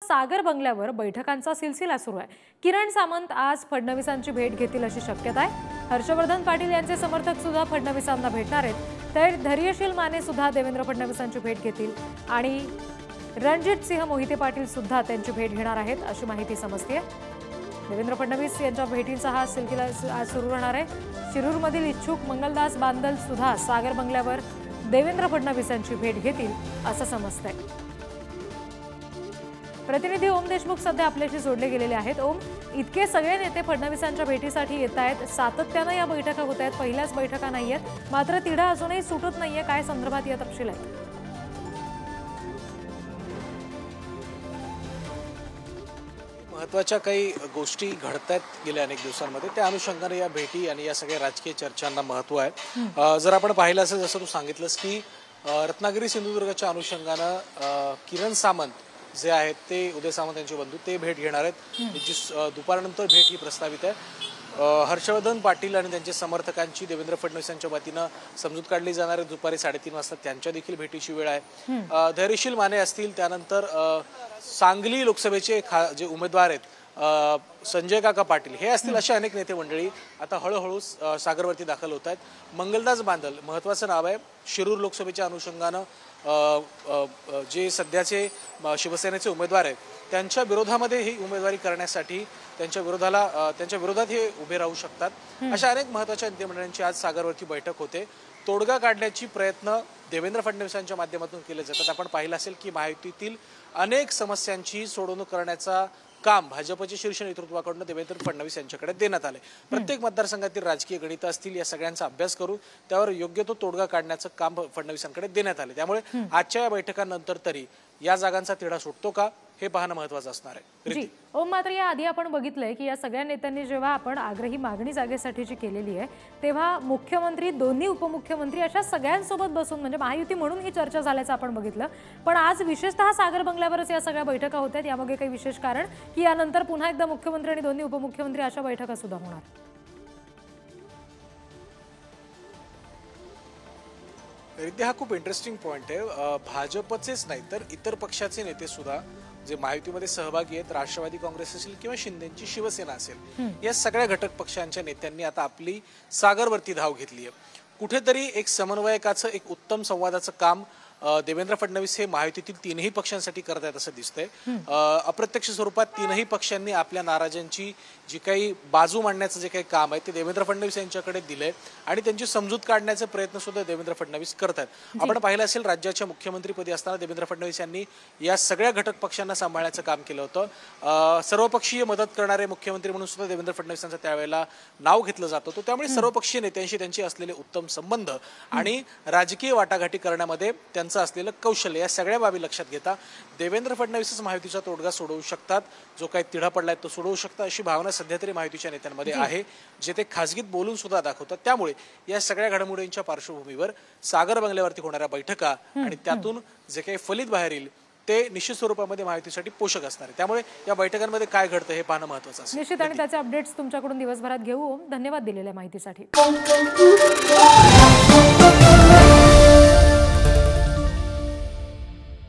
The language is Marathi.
सागर बंगल्यावर बैठकांचा सिलसिला सुरू आहे। किरण सामंत आज फडणवीसांची भेट घेतील अशी शक्यता आहे। हर्षवर्धन पाटील यांचे समर्थक सुद्धा फडणवीसांना भेटणार आहेत, तर धैर्यशील माने सुद्धा देवेंद्र फडणवीसांची भेट घेतील आणि रणजित सिंह मोहिते पाटील सुद्धा त्यांची भेट घेणार आहेत अशी माहिती समजते। देवेंद्र फडणवीस यांच्या भेटींचा हा सिलसिला आज सुरू राहणार आहे। शिरूरमधील इच्छुक मंगलदास बांदल सुद्धा सागर बंगल्यावर देवेंद्र फडणवीस यांची भेट घेतील असं समजतंय। प्रतिनिधी ओम देशमुख सध्या आपल्याशी जोडले गेलेले आहेत। ओम, इतके सगळे नेते फडणवीसांच्या भेटीसाठी येत आहेत, सातत्याने या बैठका होत आहेत, पहिल्याच बैठका नाहीयेत, मात्र तिढा अजूनही सुटत नाहीये, काय संदर्भात या तपशील आहेत? महत्त्वाच्या काही गोष्टी घडतात गेल्या अनेक दिवसांमध्ये, त्या अनुषंगाने या भेटी आणि या सगळ्या राजकीय चर्चांना महत्त्व आहे। जर आपण पाहिलं असेल, जसं तू सांगितलंस की रत्नागिरी सिंधुदुर्गच्या अनुषंगानं किरण सामंत जे आहेत ते उदय सामंत यांचे बंधू ते भेट घेणार आहेत, जी दुपारनंतर भेट ही प्रस्तावित आहे। हर्षवर्धन पाटील आणि त्यांच्या समर्थकांची देवेंद्र फडणवीस यांच्या वतीनं समजूत काढली जाणार आहे। दुपारी 3:30 वाजता त्यांच्या देखील भेटीची वेळ आहे। धैर्यशील माने असतील, त्यानंतर सांगली लोकसभेचे जे उमेदवार आहेत संजय काका पाटील हे असतील, असे अनेक नेते मंडळी आता हळूहळू सागरवरती दाखल होत आहेत। मंगलदास बांदल महत्त्वाचं नाव आहे। शिरूर लोकसभेच्या अनुषंगानं जे सध्याचे शिवसेनेचे उमेदवार आहेत त्यांच्या विरोधामध्ये ही उमेदवारी करण्यासाठी त्यांच्या विरोधात हे उभे राहू शकतात, अशा अनेक महत्त्वाच्या नेते मंडळींची आज सागरवरती बैठक होते। तोडगा काढण्याची प्रयत्न देवेंद्र फडणवीसांच्या माध्यमातून केले जातात। आपण पाहिलं असेल की महायुतीतील अनेक समस्यांची सोडवणूक करण्याचा काम भाजपच्या शीर्ष नेतृत्वाकडून देवेंद्र फडणवीस यांच्याकडे देण्यात आले। प्रत्येक मतदारसंघातील राजकीय गणित असतील, या सगळ्यांचा अभ्यास करून त्यावर योग्य तो तोडगा काढण्याचं काम फडणवीसांकडे देण्यात आले। त्यामुळे आजच्या या बैठकांनंतर तरी या जागांचा तिढा सुटतो का हे पाहणं महत्त्वाचं असणार आहे। ओम, मात्र या आधी आपण बघितलंय की या सगळ्या नेत्यांनी जेव्हा आपण आग्रही मागणी जागेसाठीची केलेली आहे तेव्हा मुख्यमंत्री, दोन्ही उपमुख्यमंत्री अशा सगळ्यांसोबत बसून म्हणजे महायुती म्हणून ही चर्चा झाल्याचं आपण बघितलं। पण आज विशेषतः सागर बंगल्यावरच या सगळ्या बैठका होत आहेत, यामागे काही विशेष कारण की यानंतर पुन्हा एकदा मुख्यमंत्री आणि दोन्ही उपमुख्यमंत्री अशा बैठका सुद्धा होणार? हा खूप इंटरेस्टिंग पॉइंट आहे। भाजपचेच नाही तर इतर पक्षाचे नेते सुद्धा जे महायुतीमध्ये सहभागी आहेत, राष्ट्रवादी काँग्रेस असेल किंवा शिंदेची शिवसेना असेल, या सगळ्या घटक पक्षांच्या नेत्यांनी आता आपली सागरवरती धाव घेतली आहे। कुठेतरी एक समन्वयकाचं, एक उत्तम संवादाचं काम देवेंद्र फडणवीस हे महायुतीतील तीनही पक्षांसाठी करत आहेत असं दिसतंय। अप्रत्यक्ष स्वरूपात तीनही पक्षांनी आपल्या नाराजांची जी काही बाजू मांडण्याचं जे काही काम आहे ते देवेंद्र फडणवीस यांच्याकडे दिलंय आणि त्यांची समजूत काढण्याचा प्रयत्न सुद्धा देवेंद्र फडणवीस करत आहेत। आपण पाहिलं असेल, राज्याच्या मुख्यमंत्रीपदी असताना देवेंद्र फडणवीस यांनी या सगळ्या घटक पक्षांना सांभाळण्याचं काम केलं होतं। सर्वपक्षीय मदत करणारे मुख्यमंत्री म्हणून सुद्धा देवेंद्र फडणवीस यांचं त्यावेळेला नाव घेतलं जात होतं। त्यामुळे सर्वपक्षीय नेत्यांशी त्यांचे असलेले उत्तम संबंध आणि राजकीय वाटाघाटी करण्यामध्ये त्यांचं असलेलं कौशल्य, या सगळ्या बाबी लक्षात घेता देवेंद्र फडणवीसच महायुतीचा तोडगा सोडवू शकतात, जो काही तिढा पडलाय तो सोडवू शकतात अशी भावना सध्या तरी महायुतीच्या नेत्यांमध्ये आहे, जे ते खासगीत बोलून सुद्धा दाखवतात। त्यामुळे या सगळ्या घडामोडींच्या पार्श्वभूमीवर सागर बंगल्यावरती होणाऱ्या बैठका आणि त्यातून जे काही फलित बाहेर येईल ते निश्चित स्वरूपामध्ये महायुतीसाठी पोषक असणार आहे। त्यामुळे या बैठकांमध्ये काय घडतं हे पाहणं महत्त्वाचं असेल। निश्चित, आणि त्याचे अपडेट्स तुमच्याकडून दिवसभरात घेऊ। धन्यवाद दिलेल्या माहितीसाठी।